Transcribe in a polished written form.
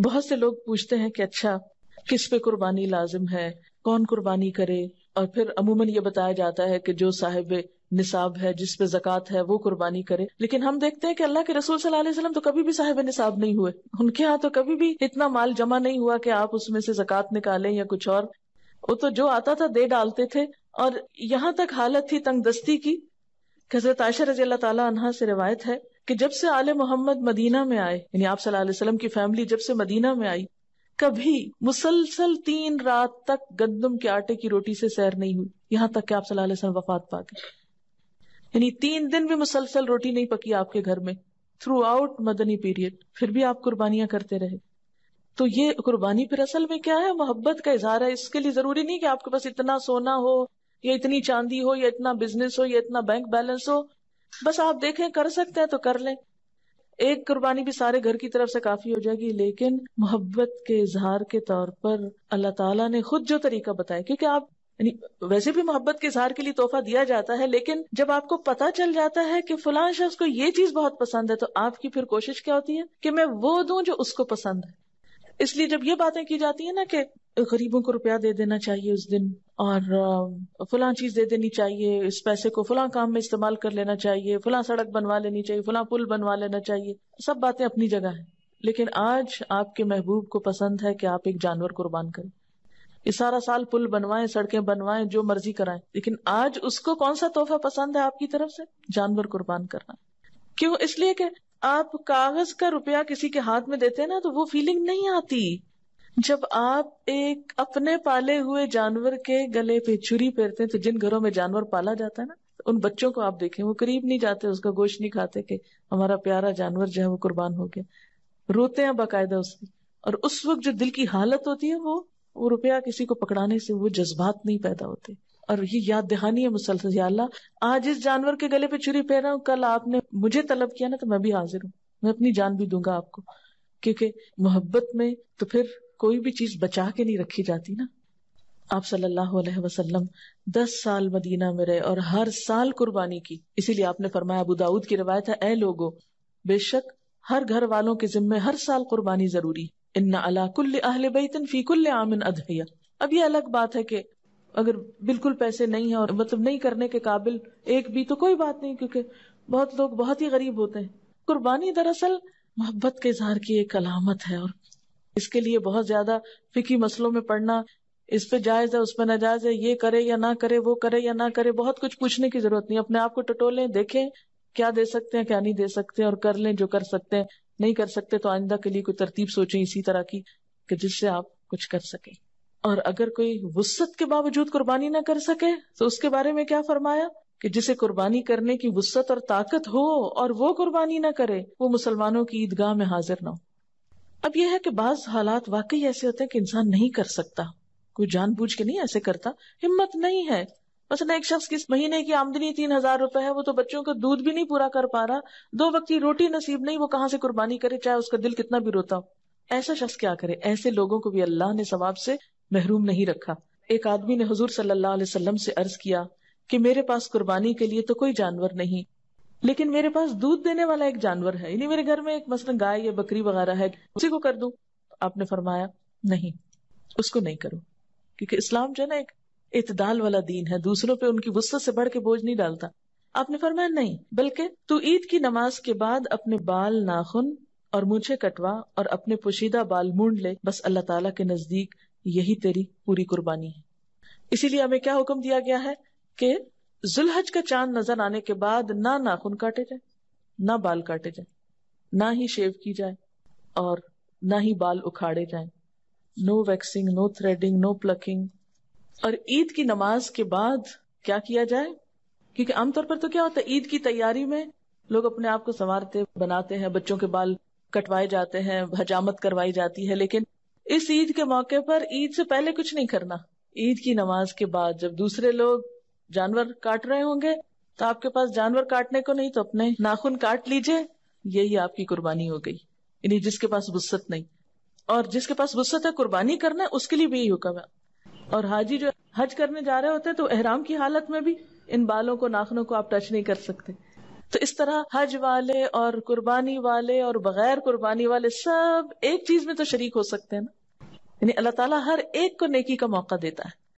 بہت سے لوگ پوچھتے ہیں کہ اچھا کس پہ قربانی لازم ہے، کون قربانی کرے، اور پھر عموماً یہ بتایا جاتا ہے کہ جو صاحب نصاب ہے، جس پہ زکوٰۃ ہے، وہ قربانی کرے. لیکن ہم دیکھتے ہیں کہ اللہ کے رسول صلی اللہ علیہ وسلم تو کبھی بھی صاحب نصاب نہیں ہوئے، ان کے ہاں تو کبھی بھی اتنا مال جمع نہیں ہوا کہ آپ اس میں سے زکوٰۃ نکالیں یا کچھ اور. وہ تو جو آتا تھا دے ڈالتے تھے. اور یہاں تک حالت تھی تنگ دستی کی، حضرت عائشہ رضی اللہ تعالیٰ عنہا سے روایت ہے کہ جب سے آل محمد مدینہ میں آئے، یعنی آپ صلی اللہ علیہ وسلم کی فیملی جب سے مدینہ میں آئی، کبھی مسلسل 3 رات تک گندم کے آٹے کی روٹی سے سیر نہیں ہوئی، یہاں تک کہ آپ صلی اللہ علیہ وسلم وفات پا گئے. یعنی 3 دن بھی مسلسل روٹی نہیں پکی آپ کے گھر میں تھرو آؤٹ مدنی پیریڈ، پھر بھی آپ قربانیاں کرتے رہے. تو یہ قربانی پھر اصل میں کیا ہے؟ محبت کا اظہار ہے. اس کے لیے ضروری نہیں کہ آپ کے پاس اتنا سونا ہو یا اتنی چاندی ہو یا اتنا بزنس ہو یا اتنا بینک بیلنس ہو. بس آپ دیکھیں کر سکتے ہیں تو کر لیں، ایک قربانی بھی سارے گھر کی طرف سے کافی ہو جائے گی. لیکن محبت کے اظہار کے طور پر اللہ تعالیٰ نے خود جو طریقہ بتایا، کیونکہ آپ یعنی ویسے بھی محبت کے اظہار کے لیے تحفہ دیا جاتا ہے، لیکن جب آپ کو پتا چل جاتا ہے کہ فلاں شخص کو یہ چیز بہت پسند ہے، تو آپ کی پھر کوشش کیا ہوتی ہے کہ میں وہ دوں جو اس کو پسند ہے. اس لیے جب یہ باتیں کی جاتی ہیں نا کہ غریبوں کو روپیہ دے دینا چاہیے اس دن، اور فلاں چیز دے دینی چاہیے، اس پیسے کو فلاں کام میں استعمال کر لینا چاہیے، فلاں سڑک بنوا لینی چاہیے، فلاں پل بنوا لینا چاہیے، سب باتیں اپنی جگہ ہیں. لیکن آج آپ کے محبوب کو پسند ہے کہ آپ ایک جانور قربان کریں. یہ سارا سال پل بنوائیں، سڑکیں بنوائیں، جو مرضی کرائیں، لیکن آج اس کو کون سا تحفہ پسند ہے آپ کی طرف سے؟ جانور قربان کرنا. کیوں؟ اس لیے کہ آپ کاغذ کا روپیہ کسی کے ہاتھ میں دیتے ہیں نا، تو وہ فیلنگ نہیں آتی. جب آپ ایک اپنے پالے ہوئے جانور کے گلے پہ چھری پھیرتے ہیں، تو جن گھروں میں جانور پالا جاتا ہے نا، ان بچوں کو آپ دیکھیں، وہ قریب نہیں جاتے، اس کا گوشت نہیں کھاتے کہ ہمارا پیارا جانور جو ہے وہ قربان ہو گیا. روتے ہیں باقاعدہ اس کی. اور اس وقت جو دل کی حالت ہوتی ہے، وہ روپیہ کسی کو پکڑانے سے وہ جذبات نہیں پیدا ہوتے. اور یہ یاد دہانی ہے مسلسل، یا اللہ آج اس جانور کے گلے پہ چھری پھیر رہا ہوں، کل آپ نے مجھے طلب کیا نا تو میں بھی حاضر ہوں، میں اپنی جان بھی دوں گا آپ کو. کیونکہ محبت میں تو پھر کوئی بھی چیز بچا کے نہیں رکھی جاتی نا. آپ صلی اللہ علیہ وسلم 10 سال مدینہ میں رہے اور ہر سال قربانی کی. اسی لیے آپ نے فرمایا، ابو داؤد کی روایت ہے، اے لوگو، بے شک ہر گھر والوں کے ذمے ہر سال قربانی ضروری. ان علی کل اہل بیت فی کل عام اضحیہ. اب یہ الگ بات ہے کہ اگر بالکل پیسے نہیں ہیں اور مطلب نہیں کرنے کے قابل ایک بھی، تو کوئی بات نہیں، کیونکہ بہت لوگ بہت ہی غریب ہوتے ہیں. قربانی دراصل محبت کے اظہار کی ایک علامت ہے، اور اس کے لیے بہت زیادہ فقہی مسئلوں میں پڑھنا، اس پہ جائز ہے اس پہ ناجائز ہے، یہ کرے یا نہ کرے، وہ کرے یا نہ کرے، بہت کچھ پوچھنے کی ضرورت نہیں. اپنے آپ کو ٹٹولیں، دیکھیں کیا دے سکتے ہیں کیا نہیں دے سکتے، اور کر لیں جو کر سکتے ہیں. نہیں کر سکتے تو آئندہ کے لیے کوئی ترتیب سوچیں اسی طرح کی کہ جس سے آپ کچھ کر سکیں. اور اگر کوئی وسعت کے باوجود قربانی نہ کر سکے تو اس کے بارے میں کیا فرمایا کہ جسے قربانی کرنے کی وسعت اور طاقت ہو اور وہ قربانی نہ کرے، وہ مسلمانوں کی عیدگاہ میں حاضر نہ ہو. اب یہ ہے کہ بعض حالات واقعی ایسے ہوتے ہیں کہ انسان نہیں کر سکتا، کوئی جان بوجھ کے نہیں ایسے کرتا، ہمت نہیں ہے. مثلا ایک شخص کی مہینے کی آمدنی 3000 روپے ہے، وہ تو بچوں کا دودھ بھی نہیں پورا کر پا رہا، 2 وقت کی روٹی نصیب نہیں، وہ کہاں سے قربانی کرے، چاہے اس کا دل کتنا بھی روتا ہو. ایسا شخص کیا کرے؟ ایسے لوگوں کو بھی اللہ نے ثواب سے محروم نہیں رکھا. ایک آدمی نے حضور صلی اللہ علیہ وسلم سے عرض کیا کہ میرے پاس قربانی کے لیے تو کوئی جانور نہیں، لیکن میرے پاس دودھ دینے والا ایک جانور ہے، یعنی میرے گھر میں ایک مثلا گائے یا بکری وغیرہ ہے، اسی کو کر دوں؟ آپ نے فرمایا نہیں، اس کو نہیں کرو، کیونکہ اسلام جو ہے نا ایک اعتدال والا دین ہے، دوسروں پہ ان کی وسعت سے بڑھ کے بوجھ نہیں ڈالتا. آپ نے فرمایا نہیں، بلکہ تو عید کی نماز کے بعد اپنے بال، ناخن اور مونچھیں کٹوا اور اپنے پوشیدہ بال مونڈ لے، بس اللہ تعالیٰ کے نزدیک یہی تیری پوری قربانی ہے. اسی لیے ہمیں کیا حکم دیا گیا ہے کہ ذوالحج کا چاند نظر آنے کے بعد نہ ناخن کاٹے جائیں، نہ بال کاٹے جائیں، نہ ہی شیو کی جائے، اور نہ ہی بال اکھاڑے جائیں. نو ویکسنگ، نو تھریڈنگ، نو پلکنگ. اور عید کی نماز کے بعد کیا کیا جائے؟ کیونکہ عام طور پر تو کیا ہوتا ہے، عید کی تیاری میں لوگ اپنے آپ کو سنوارتے بناتے ہیں، بچوں کے بال کٹوائے جاتے ہیں، حجامت کروائی جاتی ہے. لیکن اس عید کے موقع پر عید سے پہلے کچھ نہیں کرنا. عید کی نماز کے بعد جب دوسرے لوگ جانور کاٹ رہے ہوں گے تو آپ کے پاس جانور کاٹنے کو نہیں، تو اپنے ناخن کاٹ لیجئے، یہی آپ کی قربانی ہو گئی. یعنی جس کے پاس وسعت نہیں، اور جس کے پاس وسعت ہے قربانی کرنا ہے، اس کے لیے بھی یہی حکم ہے. اور حاجی جو حج کرنے جا رہے ہوتے ہیں تو احرام کی حالت میں بھی ان بالوں کو، ناخنوں کو آپ ٹچ نہیں کر سکتے. تو اس طرح حج والے اور قربانی والے اور بغیر قربانی والے سب ایک چیز میں تو شریک ہو سکتے ہیں نا. یعنی اللہ تعالیٰ ہر ایک کو نیکی کا موقع دیتا ہے.